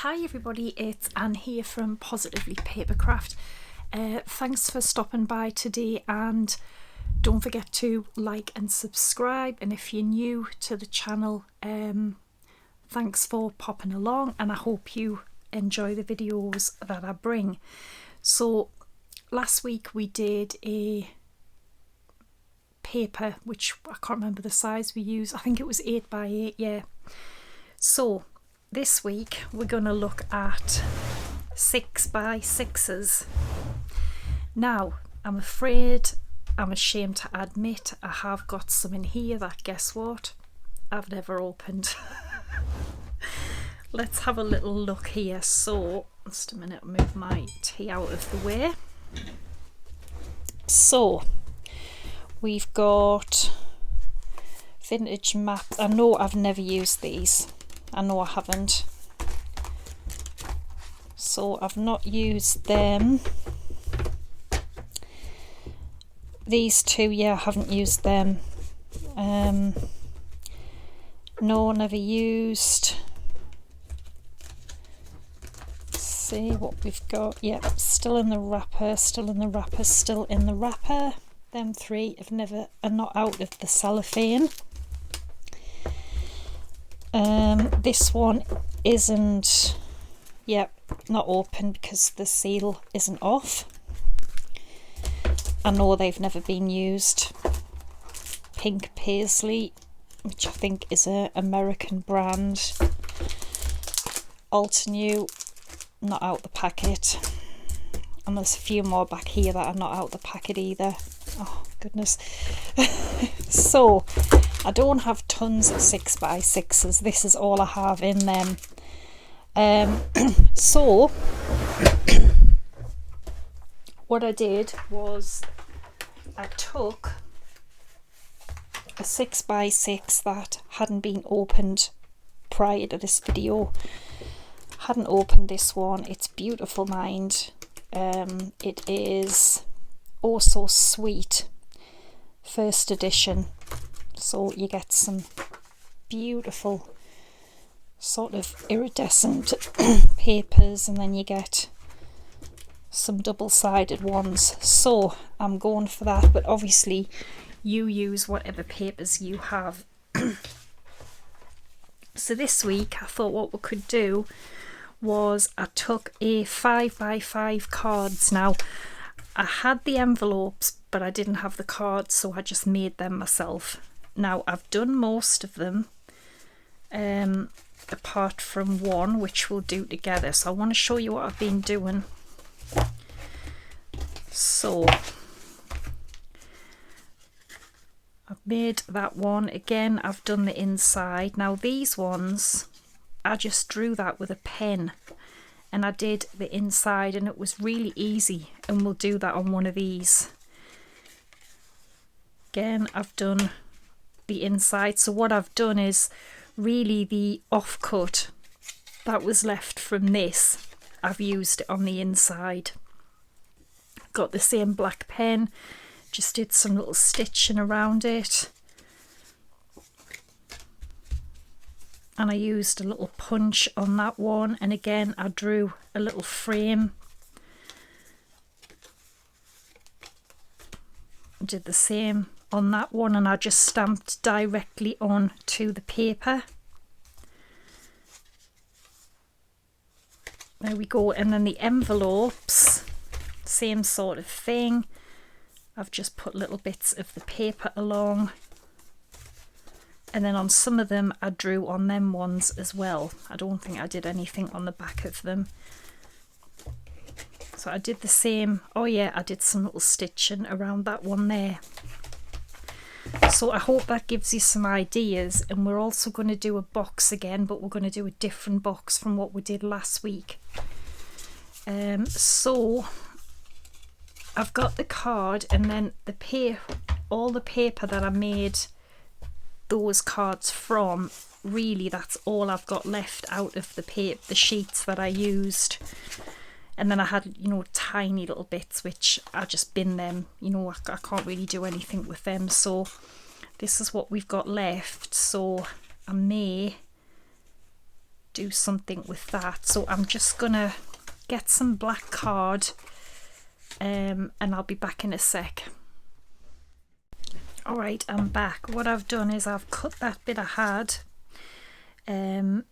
Hi everybody, it's Anne here from Positively Papercraft. Thanks for stopping by today, and don't forget to like and subscribe, and if you're new to the channel, thanks for popping along, and I hope you enjoy the videos that I bring. So last week we did a paper, which I can't remember the size we used. I think it was 8x8, yeah. So this week we're going to look at 6x6s. Now I'm ashamed to admit I have got some in here that, guess what, I've never opened. Let's have a little look here. So just a minute, move my tea out of the way. So we've got vintage maps. I know I've never used these. I know I haven't. So I've not used them. These two, yeah, I haven't used them. No, never used. Let's see what we've got. Yeah, still in the wrapper, still in the wrapper, still in the wrapper. Them three are not out of the cellophane. This one isn't, not open because the seal isn't off. I know they've never been used. Pink Paisley, which I think is an American brand. Altenew, not out the packet. And there's a few more back here that are not out the packet either. Oh goodness. So I don't have tons of 6x6s. This is all I have in them. So what I did was I took a 6x6 that hadn't been opened prior to this video. Hadn't opened this one. It's beautiful, mind. It is Oh So Sweet first edition. So you get some beautiful sort of iridescent papers, and then you get some double-sided ones. So I'm going for that, but obviously you use whatever papers you have. So this week I thought what we could do was I took a 5x5 cards. Now I had the envelopes, but I didn't have the cards, so I just made them myself. Now I've done most of them, apart from one, which we'll do together. So I want to show you what I've been doing. So I've made that one. Again, I've done the inside. Now these ones, I just drew that with a pen, and I did the inside, and it was really easy, and we'll do that on one of these. Again, I've done the inside. So what I've done is really the offcut that was left from this, I've used it on the inside. Got the same black pen, just did some little stitching around it, and I used a little punch on that one, and again I drew a little frame. Did the same on that one, and I just stamped directly on to the paper. There we go. And then the envelopes, same sort of thing. I've just put little bits of the paper along, and then on some of them I drew on them ones as well. I don't think I did anything on the back of them. So I did the same. Oh yeah, I did some little stitching around that one there. So I hope that gives you some ideas, and we're also going to do a box again, but we're going to do a different box from what we did last week. So I've got the card, and then all the paper that I made those cards from, really that's all I've got left out of the sheets that I used. And then I had, tiny little bits which I just bin them. I can't really do anything with them. So this is what we've got left. So I may do something with that. So I'm just gonna get some black card and I'll be back in a sec. Alright, I'm back. What I've done is I've cut that bit I had, and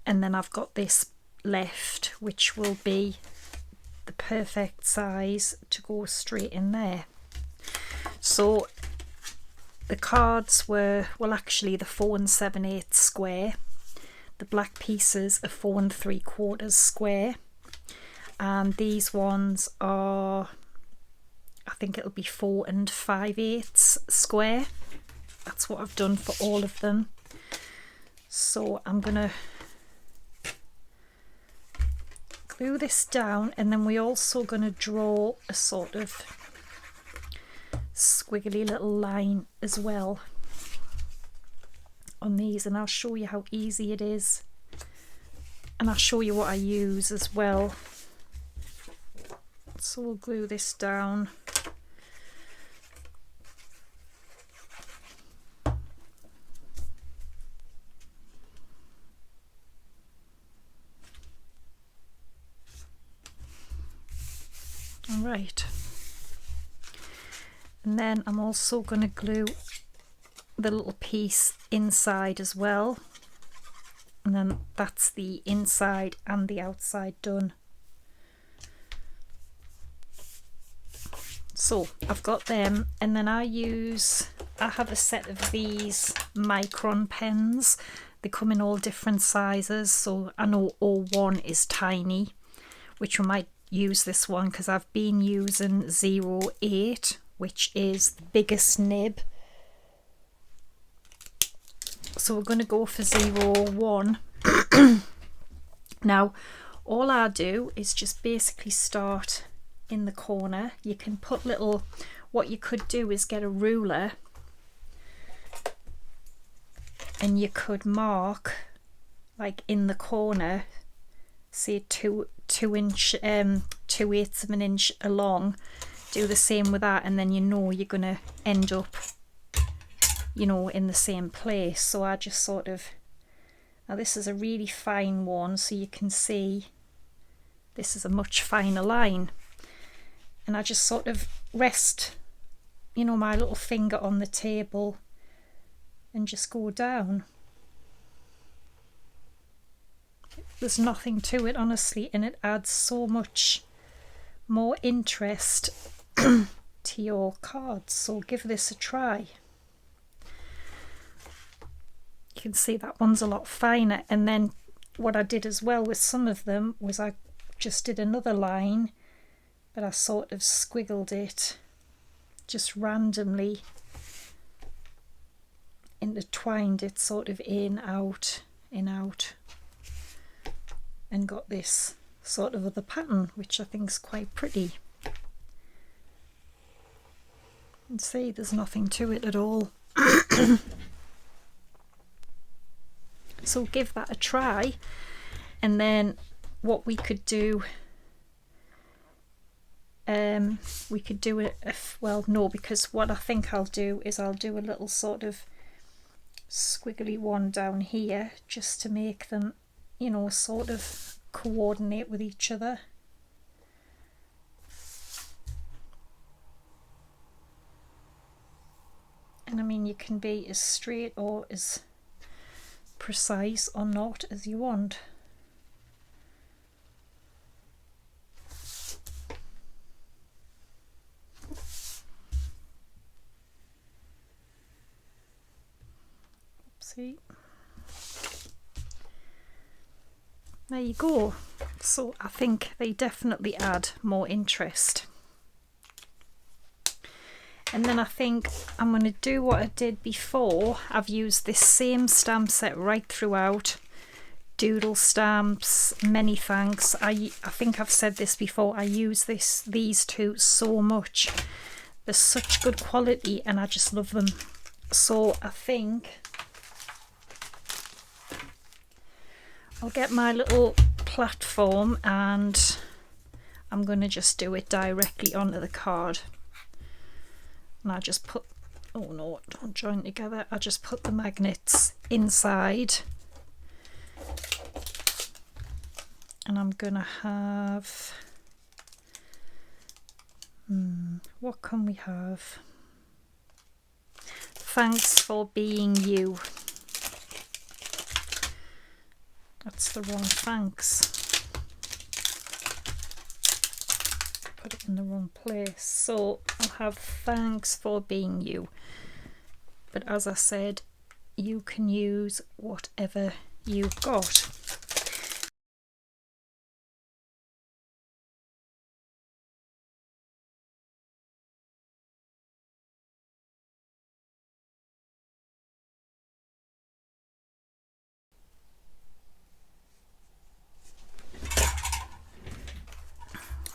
then I've got this left, which will be the perfect size to go straight in there. So the cards were, well, actually the 4 7/8 square, the black pieces are 4 3/4 square, and these ones are, I think it'll be 4 5/8 square. That's what I've done for all of them. So I'm gonna glue this down, and then we're also gonna draw a sort of squiggly little line as well on these, and I'll show you how easy it is, and I'll show you what I use as well. So we'll glue this down. All right. And then I'm also going to glue the little piece inside as well, and then that's the inside and the outside done. So I've got them, and then I have a set of these Micron pens. They come in all different sizes, so I know 01 is tiny, which we might use this one because I've been using 08, which is the biggest nib. So we're going to go for 01. Now all I do is just basically start in the corner. You can put little, what you could do is get a ruler and you could mark like in the corner, say 2/8 of an inch along. Do the same with that, and then you know you're going to end up, you know, in the same place. So I just sort of, now this is a really fine one, so you can see this is a much finer line, and I just sort of rest, you know, my little finger on the table and just go down. There's nothing to it, honestly, and it adds so much more interest to your cards. So give this a try. You can see that one's a lot finer. And then what I did as well with some of them was I just did another line, but I sort of squiggled it just randomly, intertwined it sort of in, out, and got this sort of other pattern, which I think is quite pretty. And see, there's nothing to it at all. So give that a try. And then what we could do, we could do it, well no, because what I think I'll do is I'll do a little sort of squiggly one down here just to make them, you know, sort of coordinate with each other. And I mean, you can be as straight or as precise or not as you want. Oopsie. There you go. So I think they definitely add more interest. And then I think I'm going to do what I did before. I've used this same stamp set right throughout. Doodle stamps, many thanks. I think I've said this before. I use these two so much. They're such good quality and I just love them. So I think I'll get my little platform and I'm going to just do it directly onto the card. And I just put, oh no, don't join together. I just put the magnets inside and I'm gonna have, what can we have? Thanks for being you. That's the wrong thanks. Put it in the wrong place. So I'll have thanks for being you. But as I said, you can use whatever you've got.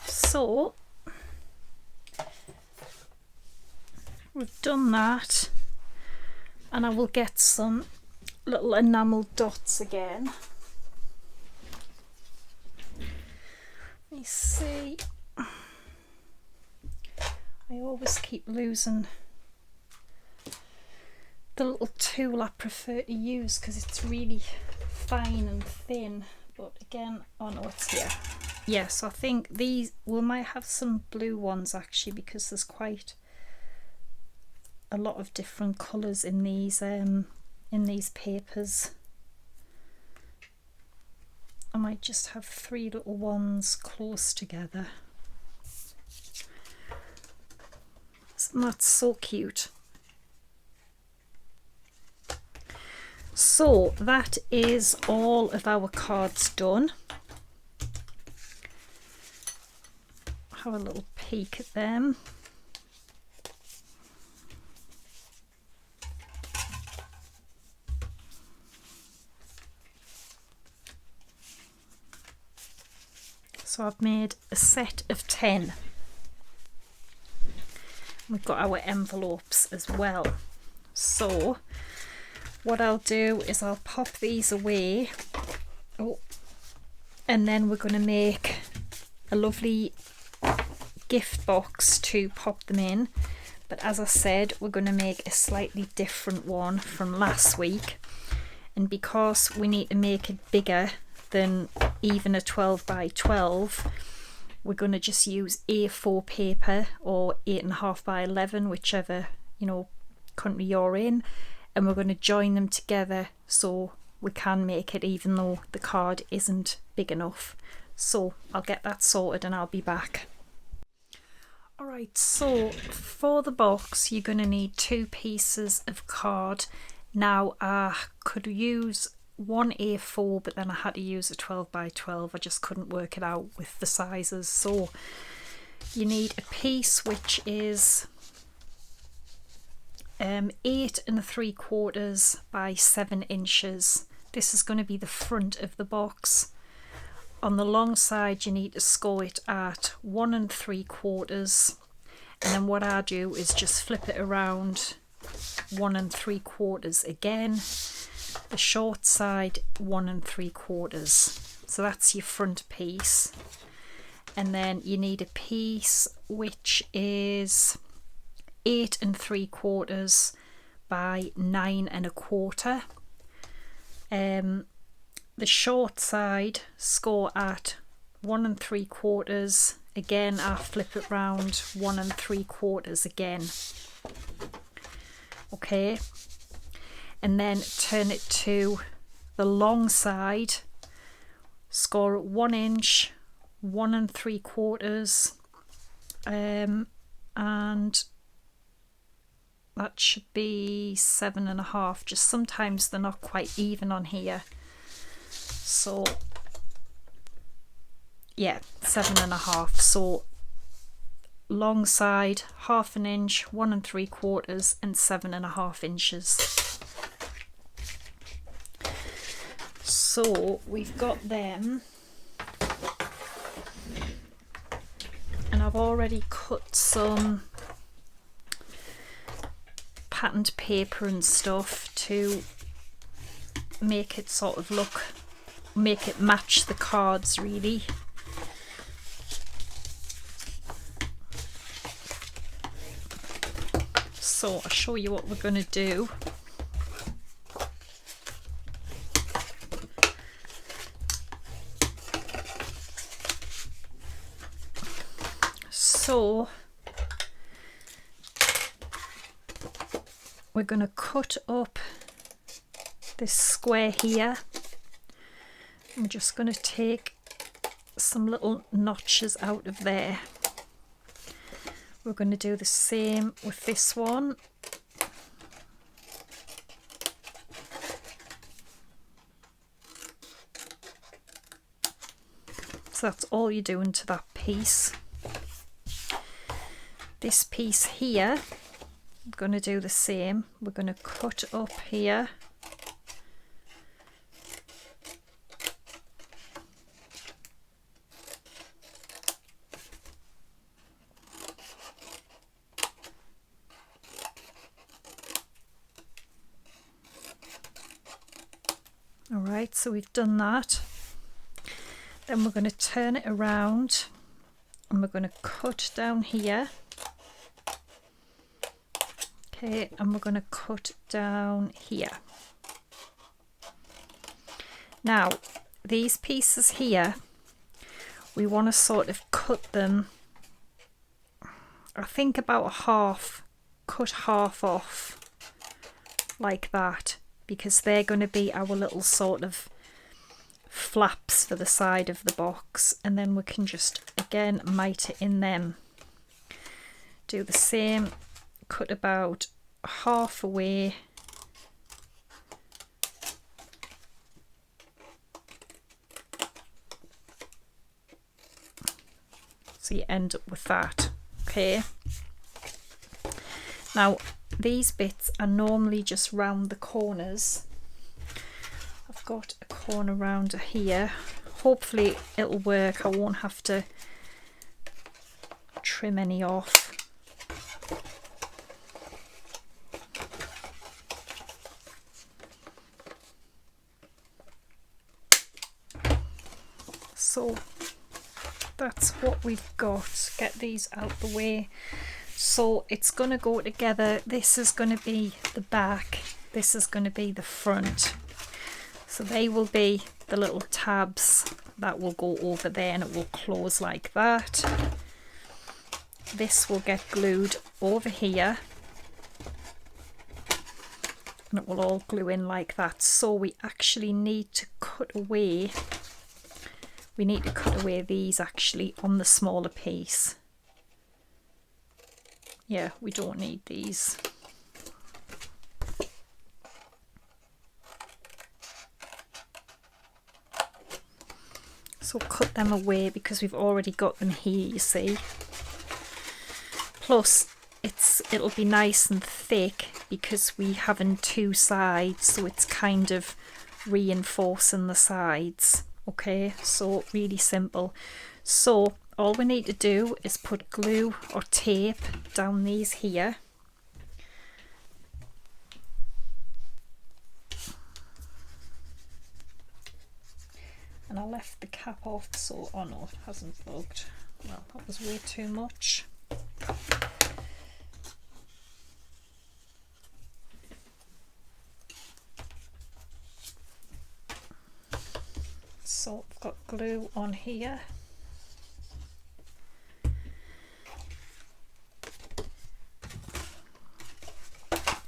So we've done that, and I will get some little enamel dots again. Let me see. I always keep losing the little tool I prefer to use because it's really fine and thin. But again, oh no, it's here. Yes, I think these, we might have some blue ones actually, because there's quite a lot of different colours in these papers. I might just have 3 little ones close together. Isn't that so cute? So that is all of our cards done. Have a little peek at them. So I've made a set of 10. We've got our envelopes as well. So what I'll do is I'll pop these away. Oh, and then we're going to make a lovely gift box to pop them in. But as I said, we're going to make a slightly different one from last week. And because we need to make it bigger than even a 12 by 12, we're going to just use A4 paper or 8.5 by 11, whichever, you know, country you're in. And we're going to join them together so we can make it even though the card isn't big enough. So I'll get that sorted and I'll be back. Alright, so for the box you're going to need 2 pieces of card. Now I could use one A4, but then I had to use a 12 by 12. I just couldn't work it out with the sizes. So you need a piece which is 8 3/4 by 7 inches. This is going to be the front of the box. On the long side you need to score it at 1 3/4, and then what I do is just flip it around 1 3/4 again. The short side 1 3/4. So that's your front piece. And then you need a piece which is 8 3/4 by 9 1/4. The short side score at 1 3/4. Again, I flip it round 1 3/4 again. Okay, and then turn it to the long side. Score at 1 inch, 1 3/4, and that should be 7.5. Just sometimes they're not quite even on here. So yeah, 7.5. So long side 1/2 inch, 1 3/4, and 7.5 inches. So we've got them, and I've already cut some patterned paper and stuff to make it sort of look, make it match the cards really. So I'll show you what we're going to do. So we're going to cut up this square here. I'm just going to take some little notches out of there. We're going to do the same with this one. So that's all you're doing to that piece. This piece here, I'm going to do the same. We're going to cut up here. All right, so we've done that. Then we're going to turn it around and we're going to cut down here. Okay, and we're going to cut down here. Now, these pieces here, we want to sort of cut them, I think about a half, cut half off like that, because they're going to be our little sort of flaps for the side of the box, and then we can just again mite it in them. Do the same, cut about half away. So you end up with that. Okay. Now these bits are normally just round the corners. I've got a corner round here. Hopefully it'll work. I won't have to trim any off. So that's what we've got. Get these out the way. So it's going to go together. This is going to be the back. This is going to be the front. So they will be the little tabs that will go over there, and it will close like that. This will get glued over here, and it will all glue in like that. So we actually need to cut away. We need to cut away these actually on the smaller piece. Yeah, we don't need these. So cut them away because we've already got them here, you see. Plus it'll be nice and thick because we haven't two sides, so it's kind of reinforcing the sides. Okay, so really simple. So all we need to do is put glue or tape down these here. And I left the cap off, so, oh no, it hasn't plugged. Well, that was way too much. So I've got glue on here.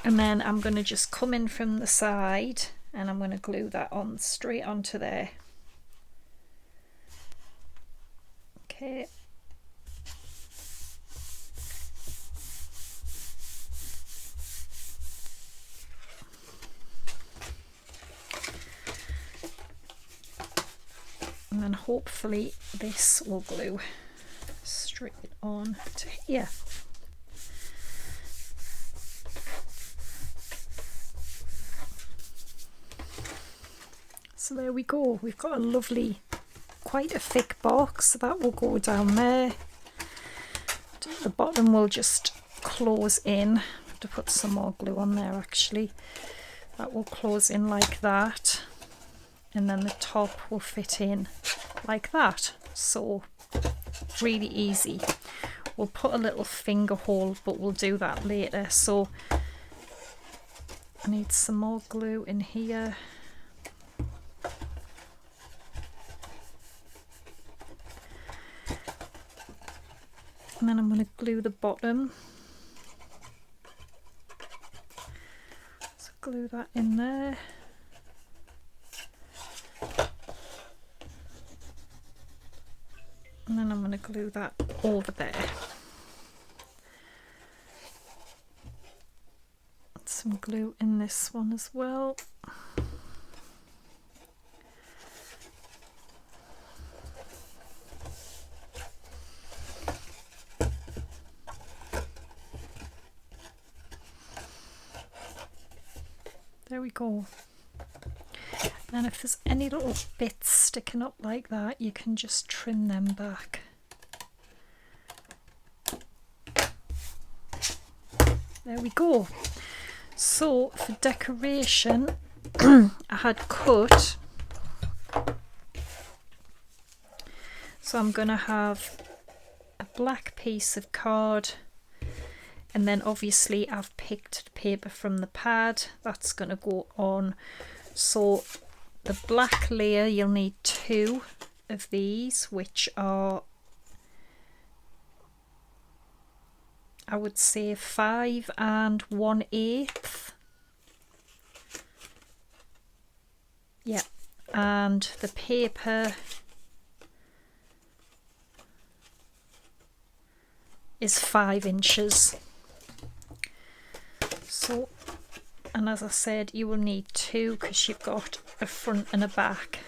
And then I'm going to just come in from the side and I'm going to glue that on straight onto there. Okay. And then hopefully this will glue straight on to here. So there we go. We've got a lovely, quite a thick box. So that will go down there. The bottom will just close in. I have to put some more glue on there actually. That will close in like that. And then the top will fit in like that. So really easy. We'll put a little finger hole, but we'll do that later. So I need some more glue in here. And then I'm going to glue the bottom. So glue that in there. And then I'm going to glue that over there. Some glue in this one as well. There we go. And if there's any little bits sticking up like that, you can just trim them back. There we go. So for decoration, I had cut. So I'm going to have a black piece of card, and then obviously I've picked the paper from the pad that's going to go on. So the black layer, you'll need 2 of these, which are, I would say, 5 1/8. Yeah, and the paper is 5 inches. So, and as I said, you will need 2 because you've got a front and a back.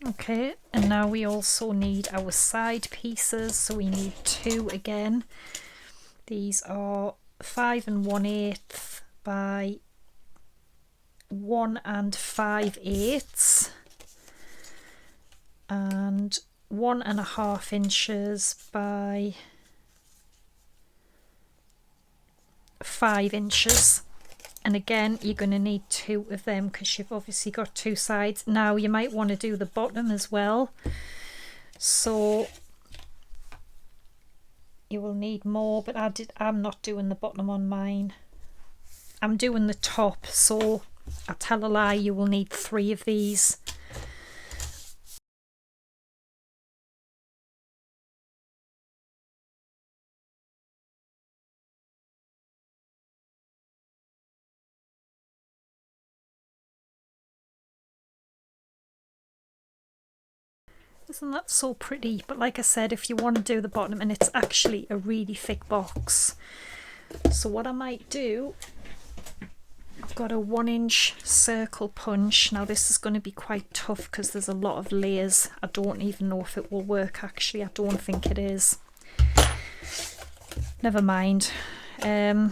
Okay, and now we also need our side pieces, so we need 2 again. These are 5 1/8 by 1 5/8 and 1 1/2 inches by 5 inches. And again, you're going to need 2 of them because you've obviously got 2 sides. Now you might want to do the bottom as well, so you will need more, but I'm not doing the bottom on mine. I'm doing the top, so I tell a lie, you will need 3 of these. Isn't that so pretty? But like I said, if you want to do the bottom, and it's actually a really thick box, so what I might do, I've got a 1-inch circle punch. Now this is going to be quite tough because there's a lot of layers. I don't even know if it will work actually. I don't think it is. Never mind. There,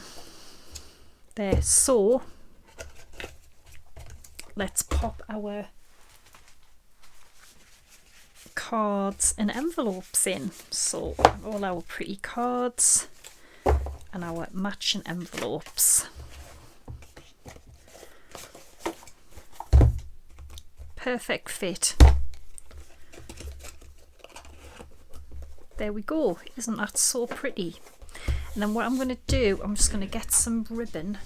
so let's pop our cards and envelopes in. So all our pretty cards and our matching envelopes. Perfect fit. There we go. Isn't that so pretty? And then what I'm going to do, I'm just going to get some ribbon.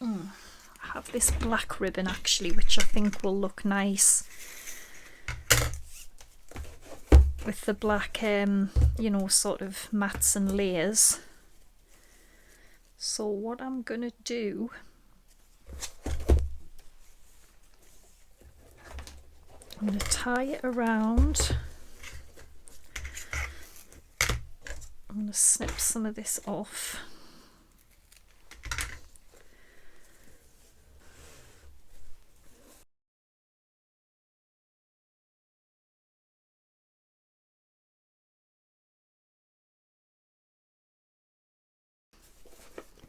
I have this black ribbon actually, which I think will look nice with the black, you know, sort of mats and layers. So what I'm going to do, I'm going to tie it around. I'm going to snip some of this off.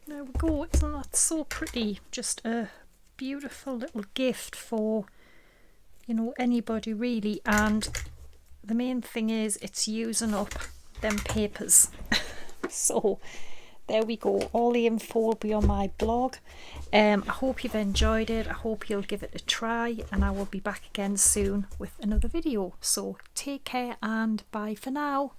There we go. Isn't that so pretty? Just a beautiful little gift for, you know, anybody really. And the main thing is it's using up them papers. So there we go. All the info will be on my blog. I hope you've enjoyed it. I hope you'll give it a try, and I will be back again soon with another video. So take care and bye for now.